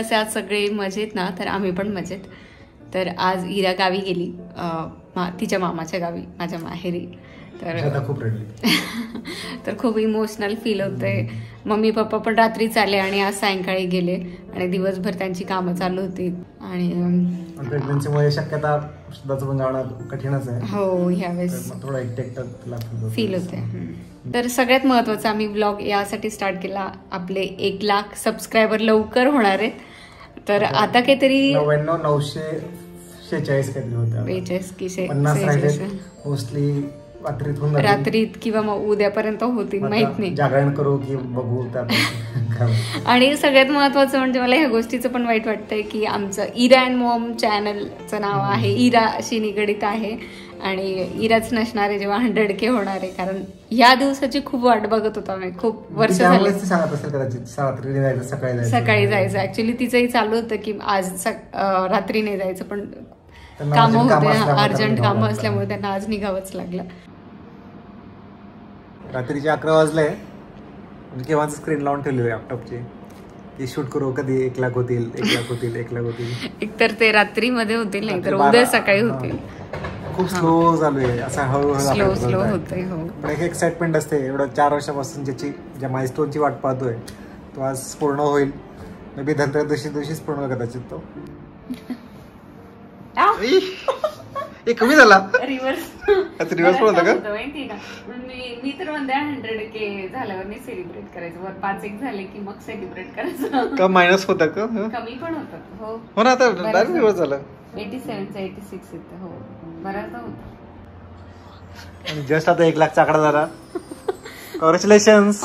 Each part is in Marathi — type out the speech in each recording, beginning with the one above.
कसे आज सगळे मजेत ना? तर आम्ही पण मजेत. तर आज इरा गावी गेली, तिच्या मामाच्या गावी, माझ्या माहेरी. तर खूप रडली. तर खूप इमोशनल फील होतंय. मम्मी पप्पा पण रात्रीच आले आणि आज सायंकाळी गेले आणि दिवसभर त्यांची कामं चालू होती. आणि प्रेग्नन्सीमुळे शक्यता सुद्धाचं पण जाणं कठीणच आहे. हो, ह्यावेळेस थोडं एकटं फील होते. तर सगळ्यात महत्त्वाचं, आम्ही ब्लॉग यासाठी स्टार्ट केला, आपले 1 लाख सबस्क्रायबर लवकर होणार आहेत. तर आता काहीतरी 99,946 काहीतरी होतं, 42 की 50 राहिले मोस्टली रात्रीत किंवा मग उद्यापर्यंत होतील, माहित नाही. जागरण करू की बघू. आणि सगळ्यात महत्वाचं म्हणजे मला ह्या गोष्टीचं पण वाईट वाटतंय की आमचं इरा अँड मॉम चॅनलचं नाव आहे, इराशी निगडीत आहे. आणि इराच नसणार आहे जेव्हा 100K होणार आहे, कारण या दिवसाची खूप वाट बघत होतो आम्ही, खूप वर्ष झाली. सकाळी जायचं. ऍक्च्युली तिचंही चालू होतं की आज रात्री नाही जायचं, पण कामं होते, अर्जंट कामं असल्यामुळे त्यांना आज निघावंच लागलं. रात्रीचे 11 वाजले, केव्हा स्क्रीन लावून ठेवली लॅपटॉपची की शूट करू, कधी 1 लाख होतील, 1 लाख होतील, 1 लाख होतील. एकतर ते रात्रीमध्ये होतील, नाही तर उद्या सकाळी होतील. खूप स्लो चालू आहे, असं हळूहळू स्लो होतंय. हो, पण एक एक्साइटमेंट असते. एवढं 4 वर्षापासून ज्या माइलस्टोनची वाट पाहतोय तो आज पूर्ण होईल. मे बी धनत्रयोदशी दिवशीच पूर्ण कदाचित तो. कमी झाला रिव्हर्स पण होता का? माहिती का, मी तर म्हणते 100K झाल्यावर नाही सेलिब्रेट करायचं, वर 5 झाले की मग सेलिब्रेट करायचं. का मायनस होता का? कमी पण होतात. हो ना, आता डायरेक्ट रिव्हर्स झालं. 87 चा 86 येतं. हो, बराचदा होता. आणि जस्ट आता 1 लाखचा आकडा झाला. कॉंग्रॅच्युलेशन्स.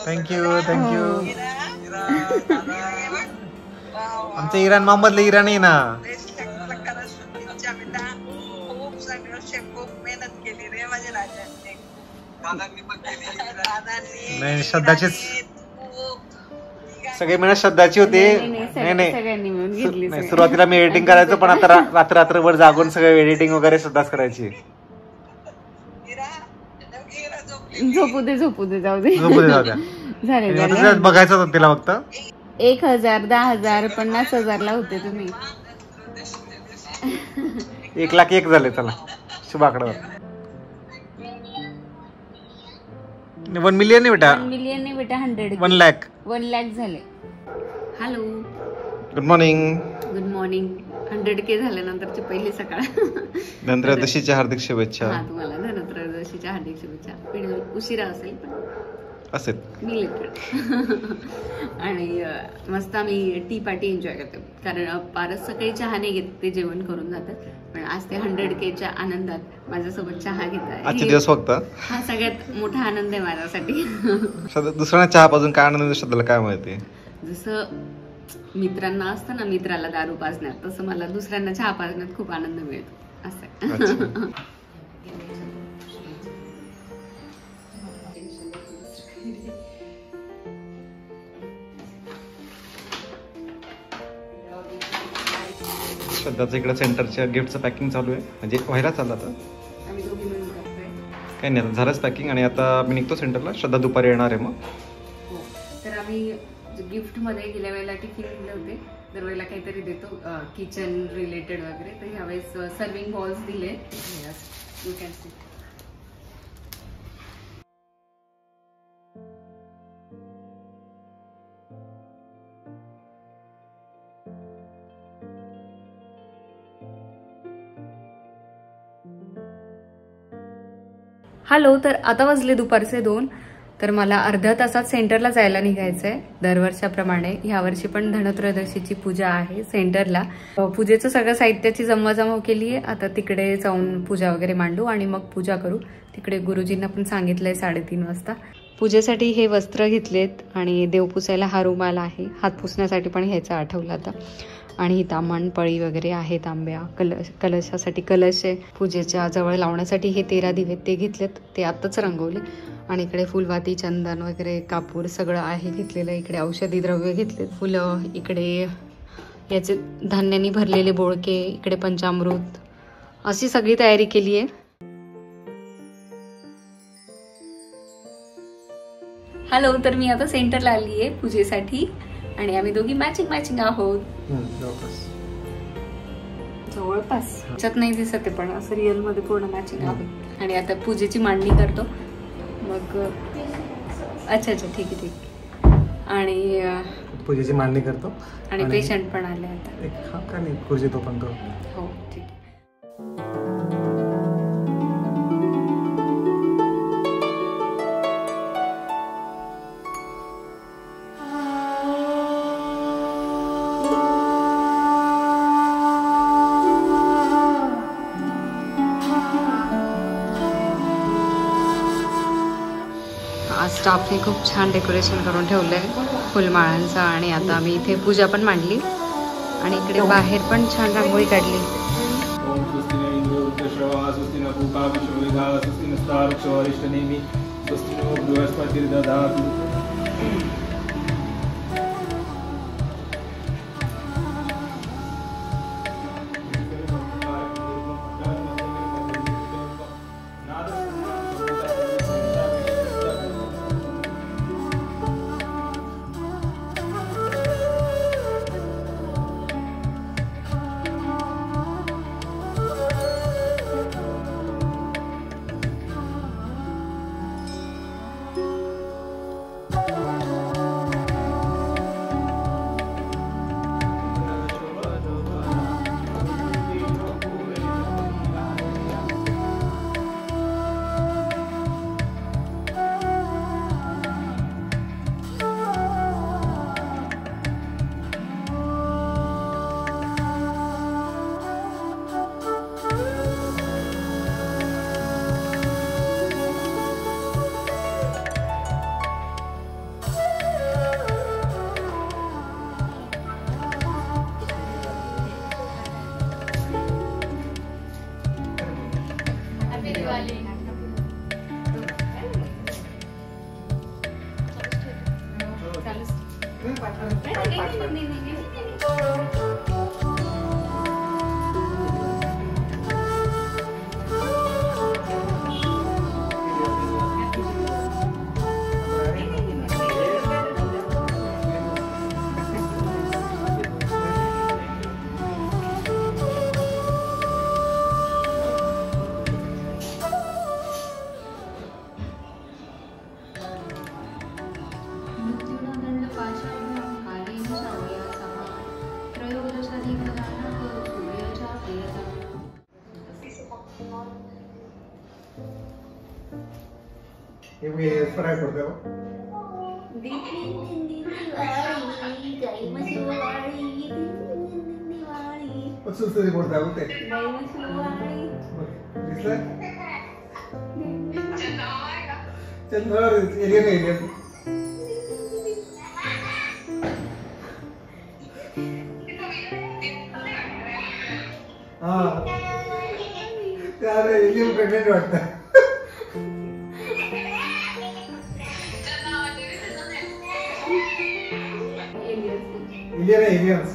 थँक्यू. आमच्या इराण मोहम्मदला इराण आहे ना. नाही, श्रद्धाचीच सगळे मेहनत श्रद्धाची होती. नाही, सुरुवातीला मी एडिटिंग करायचो, पण आता रात्रभर जागून सगळे एडिटिंग वगैरे श्रद्धाच करायची. झोपू दे जाऊ दे. झाले बघायचं होतं तिला फक्त. 1,000, 10,000, 50,000 ला होते तुम्ही. 1,01,000 झाले. चला, शुभ आकडा. 1 मिलियन नाही बेटा, 1 मिलियन नाही बेटा, 1 लाख झाले. Hello, good morning. 100K झाल्यानंतरची पहिली सकाळ. धनत्रयोदशीच्या हार्दिक शुभेच्छा. तुम्हाला धनत्रयोदशीच्या हार्दिक शुभेच्छा. उशिरा असेल पण असेल, मी लेटेड. आणि मस्त आम्ही टी पार्टी एन्जॉय करतो, कारण पारस सकाळी चहा नाही घेत, ते जेवण करून जातात. पण आज ते 100Kच्या आनंदात माझ्यासोबत चहा घेत आहे. आजचे दिवस फक्त हा सगळ्यात मोठा आनंद आहे माझ्यासाठी. दुसऱ्यांना चहा पाजून काय आनंद शब्दाला काय माहिती. जसं मित्रांना असतं ना, मित्राला दारू पाजण्यात, तसं मला दुसऱ्यांना चहा पाजण्यात खूप आनंद मिळतो असं. श्रद्धाचं इकडे सेंटरच्या गिफ्टचं पॅकिंग चालू आहे, म्हणजे व्हायला चाललं आता. काही नाही, आता झालंच पॅकिंग. आणि आता मी निघतो सेंटरला. श्रद्धा दुपारी येणार आहे. मग तर आम्ही गिफ्ट मध्ये गेल्या वेळेला टिफिन दिले होते, दरवेळेला काहीतरी देतो किचन रिलेटेड वगैरे. तर ह्यावेळेस सर्विंग बॉल्स दिले. You can see. हॅलो, तर आता वाजले दुपारचे 2. तर मला अर्ध्या तासात सेंटरला जायला निघायचंय. दरवर्षाप्रमाणे यावर्षी पण धनत्रयोदशीची पूजा आहे सेंटरला. पूजेचं सगळं साहित्याची जमवाजमव केली आहे. आता तिकडे जाऊन पूजा वगैरे मांडू आणि मग पूजा करू. तिकडे गुरुजींना पण सांगितलंय 3:30 वाजता. पूजेसाठी हे वस्त्र घेतलेत आणि देव पुसायला हा रुमाल आहे. हात पुसण्यासाठी पण ह्याचं आठवलं आता. आणि ताम्हण पळी वगैरे आहे, तांब्या, कलशासाठी कलश आहे. पूजेच्या जवळ लावण्यासाठी हे 13 दिवे ते घेतलेत, ते आत्ताच रंगवले. आणि इकडे फुलवाती, चंदन वगैरे, कापूर सगळं आहे घेतलेलं. इकडे औषधी द्रव्य घेतलेत, फुलं, इकडे याचे धान्यांनी भरलेले बोळके, इकडे पंचामृत, अशी सगळी तयारी केली आहे. हॅलो, तर मी आता सेंटरला आली आहे पूजेसाठी आणि आम्ही दोघी मॅचिंग आहोत. जवळपास त्याच्यात नाही दिसत आहे, पण असं रिअल मध्ये पूर्ण मॅचिंग आहोत. आणि आता पूजेची मांडणी करतो मग. अच्छा ठीक आहे. आणि पूजेची मांडणी करतो आणि पेशंट पण आले आता. पूजे तो पण हो ठीक आहे. स्टाफने खूप छान डेकोरेशन करून ठेवलंय फुलमाळांचं. आणि आता आम्ही इथे पूजा पण मांडली आणि इकडे बाहेर पण छान रांगोळी काढली. फ्राय करते हो. सुस्तरी बोलता होते चंद्र एरिया में एरिया हाँ त्याला एलियन प्रेग्नेंट वाटतं. Aliens.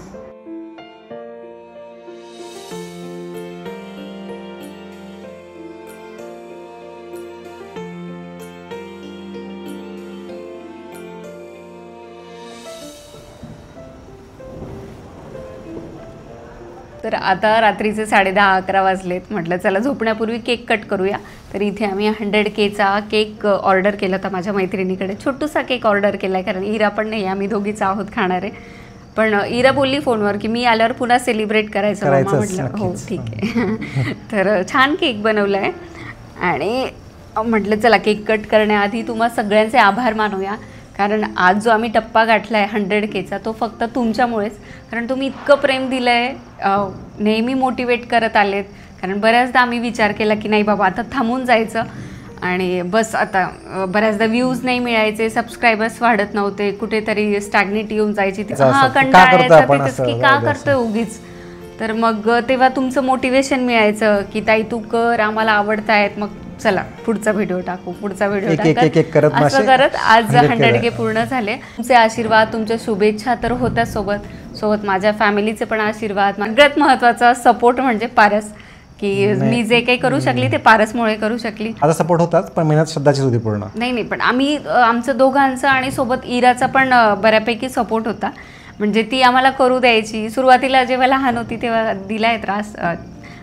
तर आता रात्रीचे 10:30-11 वाजलेत. म्हटलं चला झोपण्यापूर्वी केक कट करूया. तर इथे आम्ही 100Kचा केक ऑर्डर केला होता माझ्या मैत्रिणीकडे. छोटूसा केक ऑर्डर केला आहे कारण इरा पण नाही, आम्ही दोघीच आहोत खाणारे. पण इरा बोलली फोनवर की मी आल्यावर पुन्हा सेलिब्रेट करायचं. मम्मा म्हटलं हो ठीक आहे. तर छान केक बनवला आहे आणि म्हटलं चला केक कट करण्याआधी तुम्हा सगळ्यांचे आभार मानूया. कारण आज जो आम्ही टप्पा गाठला आहे 100Kचा तो फक्त तुमच्यामुळेच. कारण तुम्ही इतकं प्रेम दिलं आहे, नेहमी मोटिवेट करत आलेत. कारण बऱ्याचदा आम्ही विचार केला की नाही बाबा आता थांबून जायचं आणि बस आता बऱ्याचदा व्ह्यूज नाही मिळायचे, सबस्क्रायबर्स वाढत नव्हते, कुठेतरी स्टॅग्नेट येऊन जायची. हां कंटाळायचं तिथंच की का करतोय उगीच. तर मग तेव्हा तुमचं मोटिवेशन मिळायचं की ताई तू कर, आम्हाला आवडतायत. मग चला पुढचा व्हिडिओ टाकू, पुढचा व्हिडिओ एक करत असं करत आज 100K पूर्ण झाले. तुमचे आशीर्वाद, तुमच्या शुभेच्छा तर होत्या सोबत माझ्या फॅमिलीचे पण आशीर्वाद. सगळ्यात महत्वाचा सपोर्ट म्हणजे पारस, की मी जे काही करू शकली ते पारसमुळे करू शकली. माझा सपोर्ट होताच, पण मेहनत श्रद्धाचीच होती पूर्ण. नाही पण आम्ही आमचं दोघांचं आणि सोबत इराचा पण बऱ्यापैकी सपोर्ट होता. म्हणजे ती आम्हाला करू द्यायची. सुरुवातीला जेव्हा लहान होती तेव्हा दिलाय त्रास.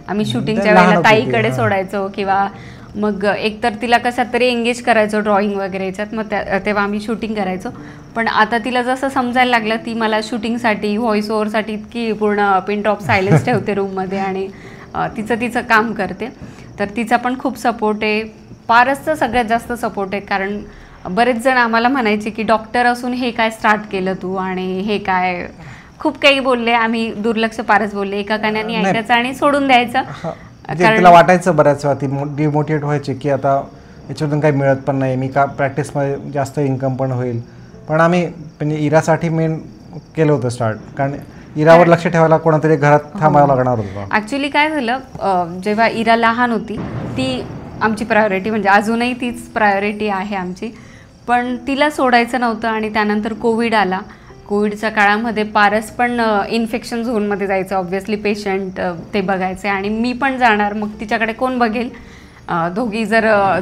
आम्ही शूटिंगच्या वेळेला ताईकडे सोडायचो किंवा मग एकतर तिला कशात तरी एंगेज करायचो ड्रॉइंग वगैरे याच्यात, मग तेव्हा आम्ही शूटिंग करायचो. पण आता तिला जसं समजायला लागलं, ती मला शूटिंगसाठी व्हॉइस ओव्हरसाठी इतकी पूर्ण पिन ड्रॉप सायलेन्स ठेवते रूममध्ये आणि तिचं काम करते. तर तिचा पण खूप सपोर्ट आहे. पारसचा सगळ्यात जास्त सपोर्ट आहे, कारण बरेच जण आम्हाला म्हणायचे की डॉक्टर असून हे काय स्टार्ट केलं तू आणि हे काय, खूप काही बोलले. आम्ही दुर्लक्ष पारस बोलले, एका कानाने ऐकायचं आणि सोडून द्यायचं. तिला वाटायचं बऱ्याच वेळा, ती डिमोटिवेट व्हायची की आता याच्यातून काही मिळत पण नाही, मी का प्रॅक्टिसमध्ये जास्त इन्कम पण होईल. पण आम्ही म्हणजे इरासाठी मेन केलं होतं स्टार्ट, कारण इरावर लक्ष ठेवायला कोणातरी घरात थांबावं लागणार होतं. ॲक्च्युली काय झालं, जेव्हा इरा लहान होती ती आमची प्रायोरिटी, म्हणजे अजूनही तीच प्रायोरिटी आहे आमची. पण तिला सोडायचं नव्हतं आणि त्यानंतर कोविड आला. कोविडच्या काळामध्ये पारस पण इन्फेक्शन झोनमध्ये जायचं, ऑब्व्हियसली पेशंट ते बघायचे आणि मी पण जाणार, मग तिच्याकडे कोण बघेल.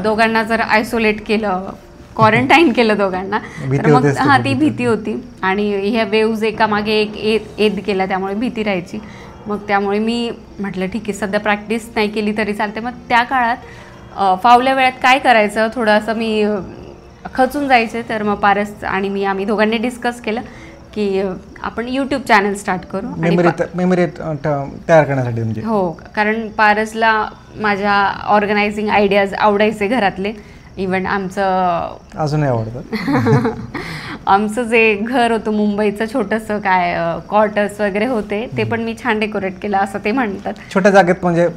दोघांना जर आयसोलेट केलं, क्वारंटाईन केलं दोघांना, तर मग ती भीती होती आणि ह्या वेव्ज एकामागे एक येत गेला, त्यामुळे भीती राहायची. मग त्यामुळे मी म्हटलं ठीक आहे, सध्या प्रॅक्टिस नाही केली तरी चालते. मग त्या काळात फावल्या वेळात काय करायचं, थोडंसं मी खचून जायचे. तर मग पारस आणि मी आम्ही दोघांनी डिस्कस केलं की आपण यूट्यूब चॅनल स्टार्ट करू, मेमरी तयार करण्यासाठी. म्हणजे हो, कारण पारसला माझ्या ऑर्गनायझिंग आयडियाज आवडायचे घरातले. इव्हन आमचं अजूनही आवडतं आमचं जे घर होतं मुंबईचं छोटंसं, काय क्वार्टर्स वगैरे होते, ते पण मी छान डेकोरेट केलं असं ते म्हणतात. छोट्या जागेत म्हणजे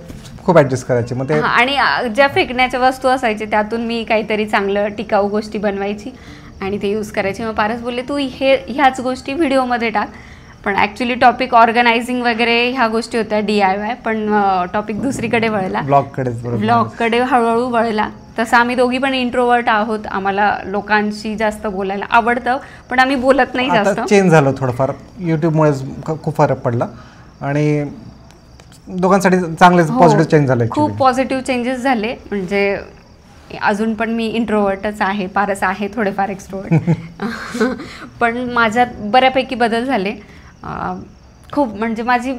खूप ॲडजस्ट करायचे. मग ते आणि ज्या फेकण्याच्या वस्तू असायचे त्यातून मी काहीतरी चांगलं टिकाऊ गोष्टी बनवायची आणि ते यूज करायचे. मग पारस बोलले तू ह्याच गोष्टी व्हिडिओमध्ये टाक. पण ॲक्च्युली टॉपिक ऑर्गनायझिंग वगैरे ह्या गोष्टी होत्या, DIY, पण टॉपिक दुसरीकडे वळला, ब्लॉगकडे हळूहळू वळला. तसं आम्ही दोघी पण इंट्रोवर्ट आहोत, आम्हाला लोकांशी जास्त बोलायला आवडतं, पण आम्ही बोलत नाही जास्त. चेंज झालं थोडंफार, यूट्यूबमुळेच खूप फरक पडला आणि दोघांसाठी चांगले पॉझिटिव्ह चेंज झाले. खूप पॉझिटिव्ह चेंजेस झाले. म्हणजे अजून पण मी इंट्रोवर्टच आहे, पारस आहे थोडेफार एक्स्ट्रोवर्ट पण माझ्यात बऱ्यापैकी बदल झाले खूप. म्हणजे माझी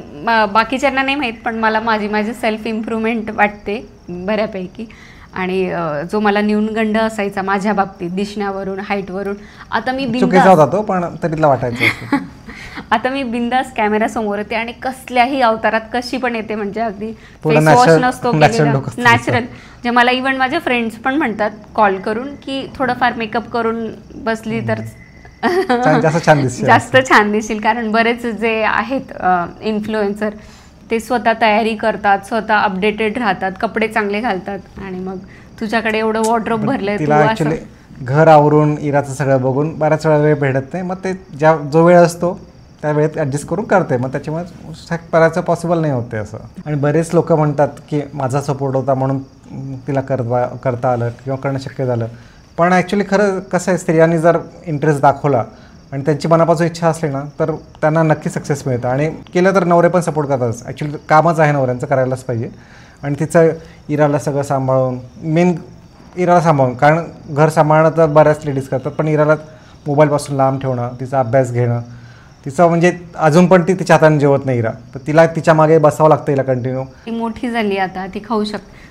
बाकीच्यांना नाही माहीत, पण मला माझी सेल्फ इम्प्रूव्हमेंट वाटते बऱ्यापैकी. आणि जो मला न्यूनगंड असायचा माझ्या बाबतीत दिसण्यावरून, हाईटवरून, आता मी आता मी बिंदास कॅमेरा समोर येते आणि कसल्याही अवतारात कशी पण येते. म्हणजे अगदी फेस वॉश नसतो केलेला, नॅचरल. जे मला इव्हन माझे फ्रेंड्स पण म्हणतात कॉल करून की थोडंफार मेकअप करून बसली तर जास्त छान दिसेल. कारण बरेच जे आहेत इन्फ्लुएन्सर ते स्वतः तयारी करतात, स्वतः अपडेटेड राहतात, कपडे चांगले घालतात आणि मग तुझ्याकडे एवढं वॉर्डरोब भरलंय. घर आवरून इराचं सगळं बघून बऱ्याच वेळा वेळ भेटत नाही, मग ते जो वेळ असतो त्या वेळेत ॲडजस्ट करून करते. मग त्याच्यामुळे करायचं पॉसिबल नाही होते असं. आणि बरेच लोक म्हणतात की माझा सपोर्ट होता म्हणून तिला करता आलं किंवा करणं शक्य झालं. पण ॲक्च्युली खरं कसं आहे, स्त्रियांनी जर इंटरेस्ट दाखवला आणि त्यांची मनापासून इच्छा असली ना तर त्यांना नक्की सक्सेस मिळतं. आणि केलं तर नवरे पण सपोर्ट करतात. ॲक्च्युली कामच आहे नवऱ्यांचं, करायलाच पाहिजे. आणि तिचं इराला सगळं सांभाळून, मेन इराला सांभाळून, कारण घर सांभाळणं तर बऱ्याच लेडीज करतात, पण इराला मोबाईलपासून लांब ठेवणं, तिचा अभ्यास घेणं, तिचं म्हणजे अजून पण ती तिच्या हाताने जेवत नाही इरा, तर तिला तिच्या मागे बसावं लागतं हिला कंटिन्यू. ती मोठी झाली आता, ती खाऊ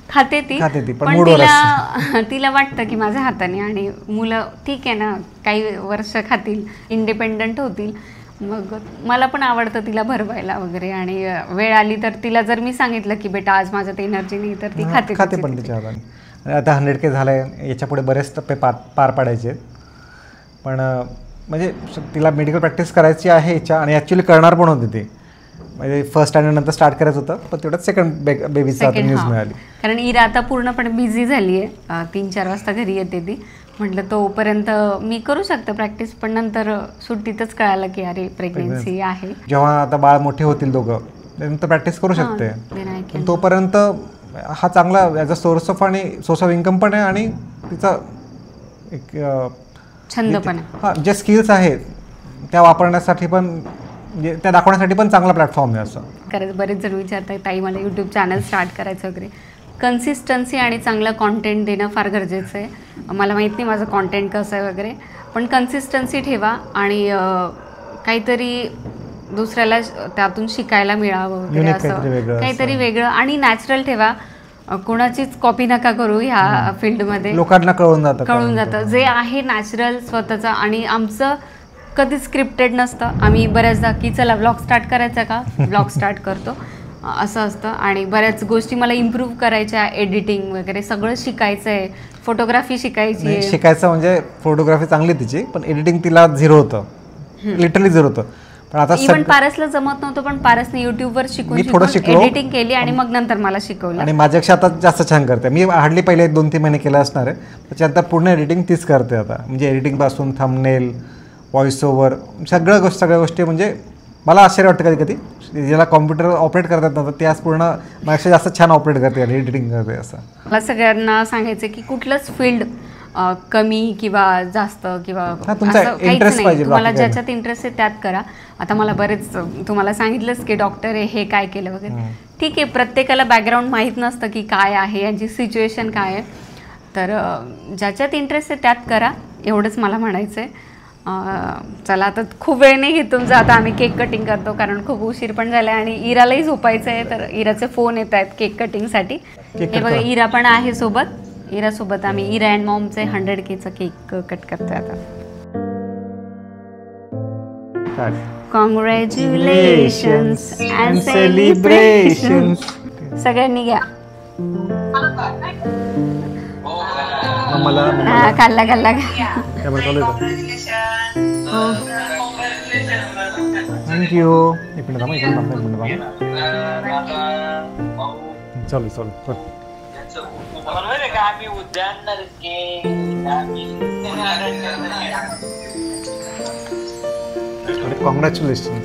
खाते ती पण तिला वाटतं की माझ्या हाताने. आणि मुलं ठीक आहे ना, काही वर्ष खातील, इंडिपेंडंट होतील. मग मला पण आवडतं तिला भरवायला वगैरे. आणि वेळ आली तर तिला जर मी सांगितलं की बेटा आज माझ्यात एनर्जी नाही, तर ती खाते पण तिच्या हाताने. आणि आता 100K झालंय, याच्यापुढे बरेच टप्पे पार पाडायचे आहेत. पण म्हणजे तिला मेडिकल प्रॅक्टिस करायची आहे इच्छा, आणि ॲक्च्युली करणार पण होती ती. म्हणजे फर्स्ट स्टँडर्ड नंतर स्टार्ट करायचं होतं, पण तेवढं सेकंड बेबीचा न्यूज मिळाली. कारण इरा आता पूर्णपणे बिझी झाली आहे, 3-4 वाजता घरी येते ती. म्हटलं तोपर्यंत मी करू शकते प्रॅक्टिस, पण नंतर सुट्टीतच कळालं की अरे प्रेग्नेन्सी आहे. जेव्हा आता बाळ मोठे होतील दोघं, त्यानंतर प्रॅक्टिस करू शकते. तोपर्यंत हा चांगला as a source of income पण आहे आणि तिचा एक छंद पण आहे. हां, जे स्किल्स आहेत त्या वापरण्यासाठी पण म्हणजे त्या दाखवण्यासाठी पण चांगला प्लॅटफॉर्म आहे असं. खरंच बरेच जण विचारतात ताई मला यूट्यूब चॅनल स्टार्ट करायचं वगैरे. कन्सिस्टन्सी आणि चांगलं कॉन्टेंट देणं फार गरजेचं आहे. मला माहीत नाही माझं कॉन्टेंट कसं आहे वगैरे, पण कन्सिस्टन्सी ठेवा आणि काहीतरी दुसऱ्याला त्यातून शिकायला मिळावं वगैरे, असं काहीतरी वेगळं आणि नॅचरल ठेवा. कोणाचीच कॉपी नका करू ह्या फील्डमध्ये. लोकांना कळून जातं जे आहे नॅचरल स्वतःचं. आणि आमचं कधीच स्क्रिप्टेड नसतं. आम्ही बऱ्याचदा की चला ब्लॉग स्टार्ट करायचा का, ब्लॉग स्टार्ट करतो असं असतं. आणि बऱ्याच गोष्टी मला इम्प्रूव्ह करायच्या, एडिटिंग वगैरे सगळं शिकायचं आहे. फोटोग्राफी शिकायची आहे. शिकायचं म्हणजे फोटोग्राफी चांगली तिची, पण एडिटिंग तिला झिरो होतं, लिटरली झिरो होतं. पण आता इव्हन पारसला जमत नव्हतं, पण पारसने युट्यूबवर शिकून एडिटिंग केली आणि मग नंतर मला शिकवलं. आणि माझ्यापेक्षा आता जास्त छान करते. मी हार्डली पहिले 2-3 महिने केलं असणार आहे, त्याच्यानंतर पूर्ण एडिटिंग तीच करते आता. म्हणजे एडिटिंगपासून थंबनेल, व्हॉइस ओव्हर, सगळ्या गोष्टी. म्हणजे मला आश्चर्य वाटतं कधी कधी ज्याला कॉम्प्युटर ऑपरेट करतात ना, ते आज पूर्ण माझ्यापेक्षा जास्त छान ऑपरेट करते आणि एडिटिंग करते. असं मला सगळ्यांना सांगायचं की कुठलंच फील्ड कमी किंवा जास्त किंवा इंटरेस्ट पाहिजे, तुम्हाला ज्याच्यात इंटरेस्ट आहे त्यात करा. आता मला बरेच तुम्हाला सांगितलंच की डॉक्टर आहे, हे काय केलं वगैरे. ठीक आहे, प्रत्येकाला बॅकग्राऊंड माहीत नसतं की काय आहे, यांची सिच्युएशन काय आहे. तर ज्याच्यात इंटरेस्ट आहे त्यात करा, एवढंच मला म्हणायचं आहे. चला आता खूप वेळ नाही घेत तुमचा, आता आम्ही केक कटिंग करतो कारण खूप उशीर पण झाला आहे आणि इरालाही झोपायचं आहे. तर इराचे फोन येत आहेत केक कटिंगसाठी. हे बघा इरा पण आहे सोबत. इरासोबत आम्ही इरा अँड मॉमचे 100Kचा केक कट करतोय आता. Congratulations and celebrations. सगळ्यांनी घ्या. खाल्ला थँक्यू. चल कॉंग्रॅच्युलेशन्स.